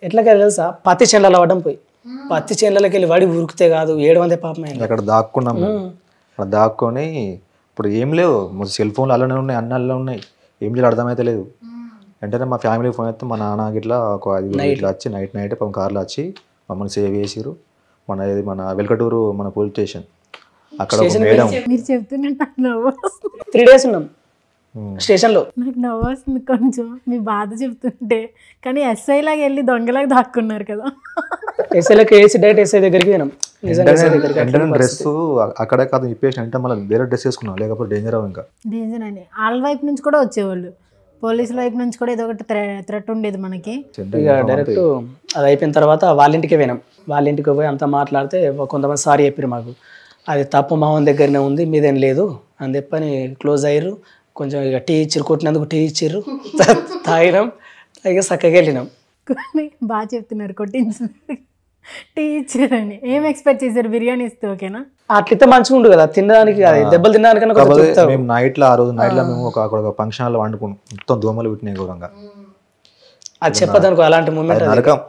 ఎట్లా తెలుసా పత్తి చేనులలో పడ్డం పోయి పత్తి చేనులకి వెళ్ళి వాడి ఉరికితే కాదు 700 పాపం అయింది. అక్కడ దాక్కున్నాం, అక్కడ దాక్కొని ఇప్పుడు ఏం లేవు, సెల్ ఫోన్లు అలానే ఉన్నాయి, అన్ని అలా ఉన్నాయి, ఏం చేయాలి అర్థమైతే లేదు. వెంటనే మా ఫ్యామిలీ ఫోన్ అయితే మా నాన్న ఇట్లా ఒక 5 ఇట్లా వచ్చి నైట్ పాపం కార్లో వచ్చి మమ్మల్ని సేవ్ చేసిరు. మన వెల్కటూరు మన పోలీస్ స్టేషన్ అక్కడ మేడం మీరు చెప్తున్నట్టు 3 days ఉన్నాం స్టేషన్లో. నాకు నవ్వు వస్తుంది కొంచెం మీ బాధ చెప్తుంటే, కానీ ఎస్ఐ లాగా వెళ్ళి దొంగలాగా దాక్కున్నారు కదా. ఎస్ఐలకి వేసి డైరెక్ట్ ఎస్ఐ దగ్గరికి పోయినాం. వెంటనే డ్రెస్ అక్కడే కాదు ఇప్పేసి అంటే మళ్ళీ వేరే డ్రెస్ వేసుకున్నాం, లేకపోతే డేంజర్ ఇంకా డేంజర్ అని. వాళ్ళ వైపు నుంచి కూడా వచ్చేవాళ్ళు, పోలీసుల వైపు నుంచి కూడా ఏదో ఒకటి థ్రెట్ ఉండేది మనకి. ఇక డైరెక్ట్ అది అయిపోయిన తర్వాత వాళ్ళ ఇంటికే పోయినాం. వాళ్ళ ఇంటికి పోయి అంతా మాట్లాడితే కొంతమంది సారీ చెప్పారు మాకు, అది తప్పు మామూలు దగ్గరనే ఉంది మీదేం లేదు అని చెప్పని క్లోజ్ అయ్యారు. కొంచెం ఇక టీ ఇచ్చిర్రు, కొట్టినందుకు టీ ఇచ్చిర్రు, తాగినాం, తాగి చక్కగా వెళ్ళినాం. బాగా చెప్తున్నారు, కొట్టించు టీ ఇచ్చారని. ఏం ఎక్స్పెక్ట్ చేశారు? బిర్యానీ ఇస్తే ఓకేనా? అట్లయితే మంచిగా ఉండు కదా తినడానికి, దెబ్బలు తినడానికన్నా. మేము నైట్లో ఆ రోజు నైట్లో మేము ఒక ఫంక్షన్ హాల్లో వండుకున్నాం, మొత్తం దోమలు పెట్టినాయి ఘోరంగా. అది చెప్పదనుకో అలాంటి మూమెంట్ నరకం.